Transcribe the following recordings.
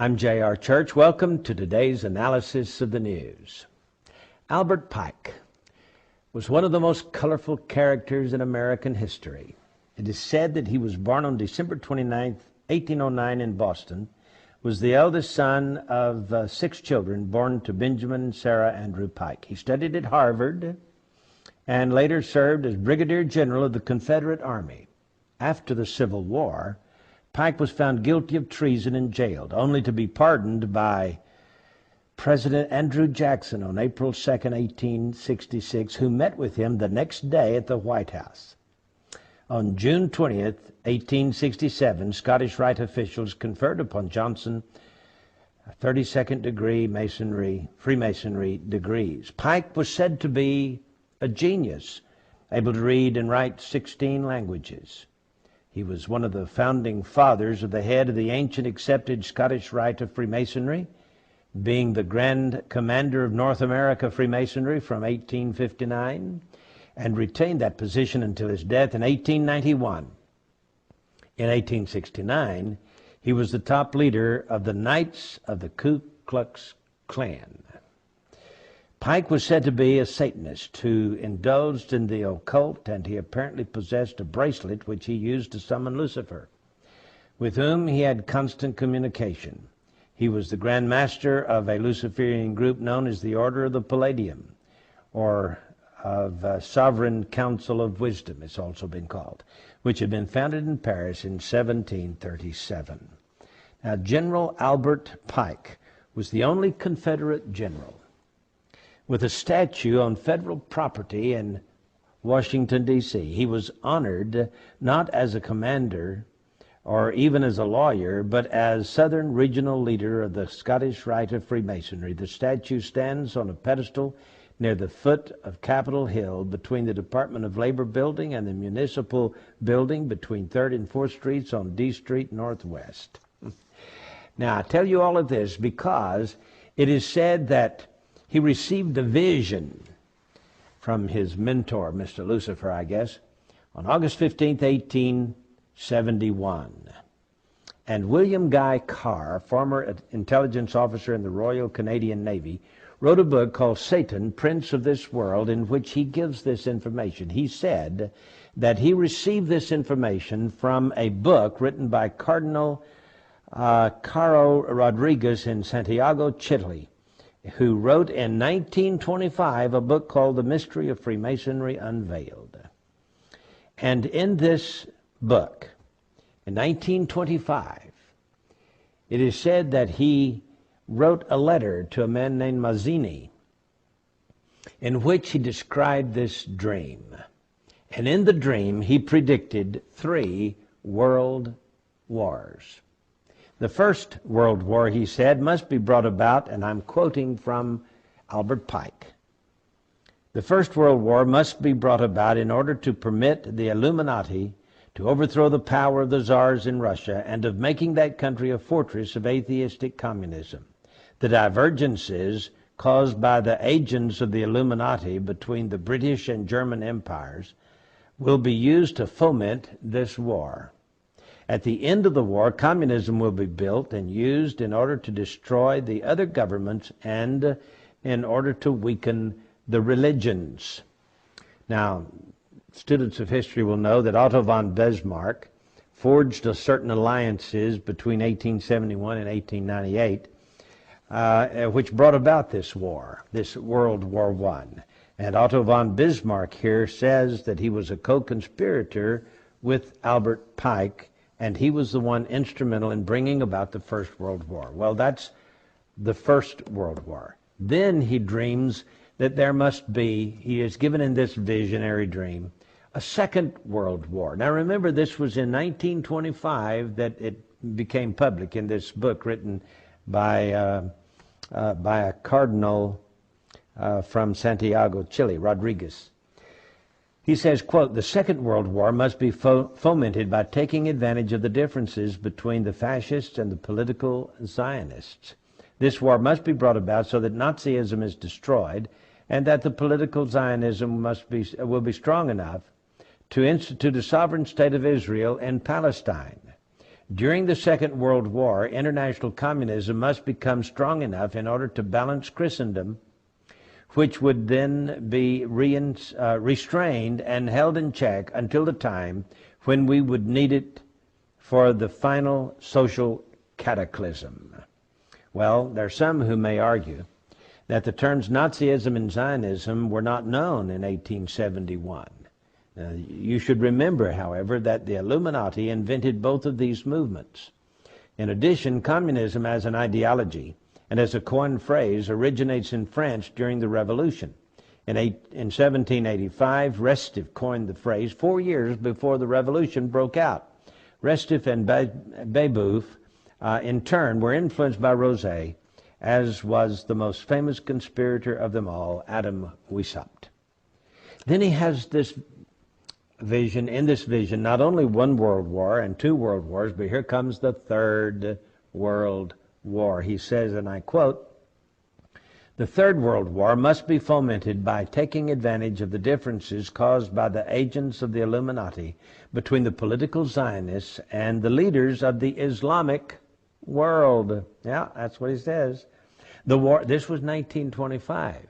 I'm J.R. Church. Welcome to today's analysis of the news. Albert Pike was one of the most colorful characters in American history. It is said that he was born on December 29, 1809 in Boston, was the eldest son of 6 children born to Benjamin and Sarah Andrew Pike. He studied at Harvard and later served as Brigadier General of the Confederate Army. After the Civil War, Pike was found guilty of treason and jailed, only to be pardoned by President Andrew Jackson on April 2, 1866, who met with him the next day at the White House. On June 20, 1867, Scottish Rite officials conferred upon Johnson 32nd degree Freemasonry degrees. Pike was said to be a genius, able to read and write 16 languages. He was one of the founding fathers of the head of the ancient accepted Scottish Rite of Freemasonry, being the Grand Commander of North America Freemasonry from 1859, and retained that position until his death in 1891. In 1869, he was the top leader of the Knights of the Ku Klux Klan. Pike was said to be a Satanist who indulged in the occult, and he apparently possessed a bracelet which he used to summon Lucifer, with whom he had constant communication. He was the Grand Master of a Luciferian group known as the Order of the Palladium, or of Sovereign Council of Wisdom, it's also been called, which had been founded in Paris in 1737. Now, General Albert Pike was the only Confederate general with a statue on federal property in Washington, D.C. He was honored not as a commander or even as a lawyer, but as Southern Regional Leader of the Scottish Rite of Freemasonry. The statue stands on a pedestal near the foot of Capitol Hill between the Department of Labor building and the Municipal building between 3rd and 4th Streets on D Street Northwest. Now, I tell you all of this because it is said that he received a vision from his mentor, Mr. Lucifer, I guess, on August 15, 1871. And William Guy Carr, former intelligence officer in the Royal Canadian Navy, wrote a book called Satan, Prince of this World, in which he gives this information. He said that he received this information from a book written by Cardinal Caro Rodriguez in Santiago, Chile, who wrote in 1925 a book called The Mystery of Freemasonry Unveiled. And in this book, in 1925, it is said that he wrote a letter to a man named Mazzini in which he described this dream. And in the dream, he predicted 3 world wars. The First World War, he said, must be brought about, and I'm quoting from Albert Pike. The First World War must be brought about in order to permit the Illuminati to overthrow the power of the czars in Russia and of making that country a fortress of atheistic communism. The divergences caused by the agents of the Illuminati between the British and German empires will be used to foment this war. At the end of the war, communism will be built and used in order to destroy the other governments and in order to weaken the religions. Now, students of history will know that Otto von Bismarck forged certain alliances between 1871 and 1898, which brought about this war, this World War I. And Otto von Bismarck here says that he was a co-conspirator with Albert Pike, and he was the one instrumental in bringing about the First World War. Well, that's the First World War. Then he dreams that there must be, he is given in this visionary dream, a Second World War. Now remember, this was in 1925 that it became public in this book written by a cardinal from Santiago, Chile, Rodriguez. He says, quote, "The Second World War must be fomented by taking advantage of the differences between the fascists and the political Zionists. This war must be brought about so that Nazism is destroyed and that the political Zionism will be strong enough to institute a sovereign state of Israel in Palestine. During the Second World War, international communism must become strong enough in order to balance Christendom, which would then be restrained and held in check until the time when we would need it for the final social cataclysm. Well, there are some who may argue that the terms Nazism and Zionism were not known in 1871. You should remember, however, that the Illuminati invented both of these movements. In addition, communism as an ideology and as a coined phrase originates in France during the Revolution. In 1785, Restif coined the phrase 4 years before the Revolution broke out. Restif and Babeuf, in turn, were influenced by Rosé, as was the most famous conspirator of them all, Adam Weishaupt. Then he has this vision, in this vision, not only one world war and two world wars, but here comes the third world war. He says, and I quote, "The third world war must be fomented by taking advantage of the differences caused by the agents of the Illuminati between the political Zionists and the leaders of the Islamic world." Yeah, that's what he says. The war, this was 1925.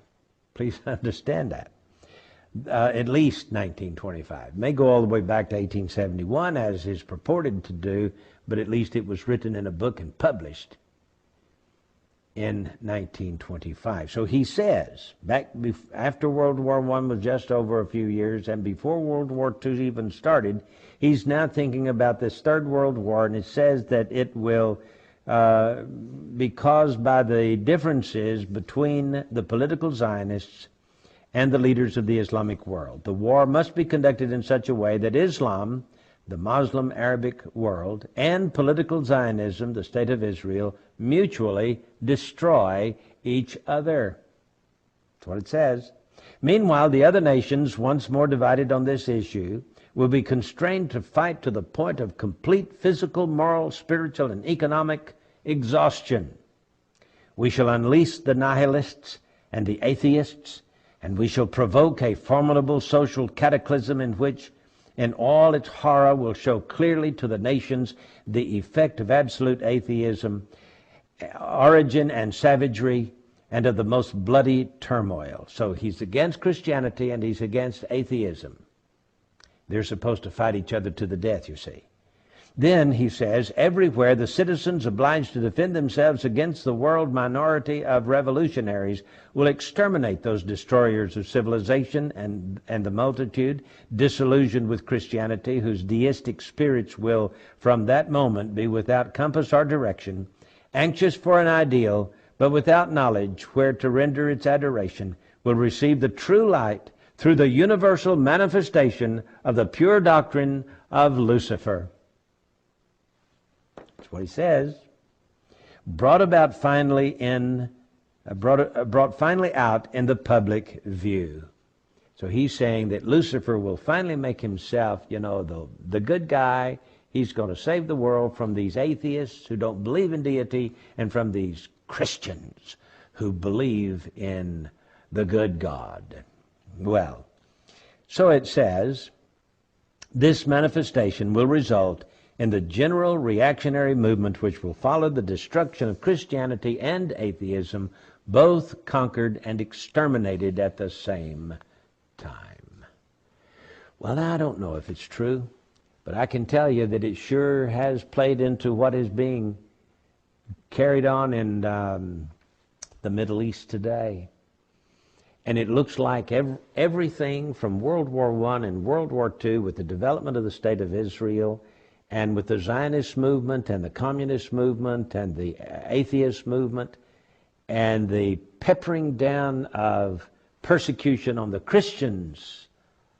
Please understand that. At least 1925. May go all the way back to 1871, as is purported to do, but at least it was written in a book and published in 1925. So he says, after World War I was just over a few years, and before World War II even started, he's now thinking about this Third World War, and it says that it will be caused by the differences between the political Zionists and the leaders of the Islamic world. The war must be conducted in such a way that Islam, the Muslim Arabic world, and political Zionism, the State of Israel, mutually destroy each other. That's what it says. Meanwhile, the other nations, once more divided on this issue, will be constrained to fight to the point of complete physical, moral, spiritual, and economic exhaustion. We shall unleash the nihilists and the atheists, and we shall provoke a formidable social cataclysm in which, in all its horror, will show clearly to the nations the effect of absolute atheism, origin and savagery, and of the most bloody turmoil. So he's against Christianity and he's against atheism. They're supposed to fight each other to the death, you see. Then, he says, everywhere the citizens obliged to defend themselves against the world minority of revolutionaries will exterminate those destroyers of civilization and the multitude, disillusioned with Christianity, whose deistic spirits will from that moment be without compass or direction, anxious for an ideal, but without knowledge where to render its adoration, will receive the true light through the universal manifestation of the pure doctrine of Lucifer. That's what he says. Brought finally out in the public view. So he's saying that Lucifer will finally make himself, the good guy. He's going to save the world from these atheists who don't believe in deity and from these Christians who believe in the good God. Well, so it says, this manifestation will result in the general reactionary movement which will follow the destruction of Christianity and atheism, both conquered and exterminated at the same time. Well, I don't know if it's true, but I can tell you that it sure has played into what is being carried on in the Middle East today. And it looks like everything from World War I and World War II, with the development of the State of Israel, and with the Zionist movement and the communist movement and the atheist movement and the peppering down of persecution on the Christians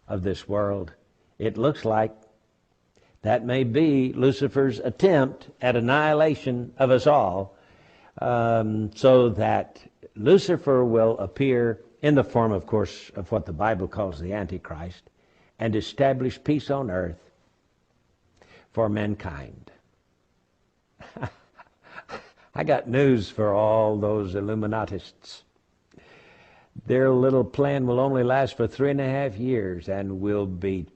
of this world, it looks like that may be Lucifer's attempt at annihilation of us all, so that Lucifer will appear in the form, of course, of what the Bible calls the Antichrist, and establish peace on earth for mankind. I got news for all those Illuminatists. Their little plan will only last for 3.5 years and will be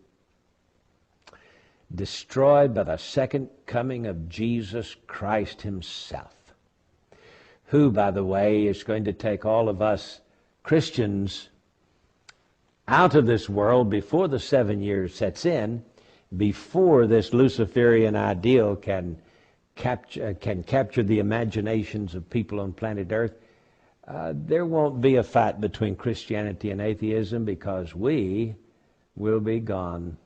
destroyed by the second coming of Jesus Christ himself, who, by the way, is going to take all of us Christians out of this world before the 7 years sets in, before this Luciferian ideal can capture the imaginations of people on planet Earth. There won't be a fight between Christianity and atheism, because we will be gone.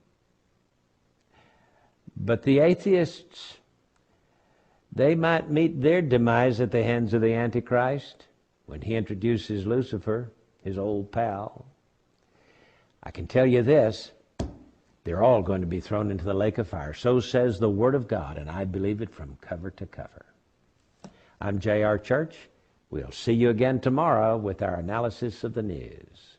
But the atheists, they might meet their demise at the hands of the Antichrist when he introduces Lucifer, his old pal. I can tell you this, they're all going to be thrown into the lake of fire. So says the Word of God, and I believe it from cover to cover. I'm J.R. Church. We'll see you again tomorrow with our analysis of the news.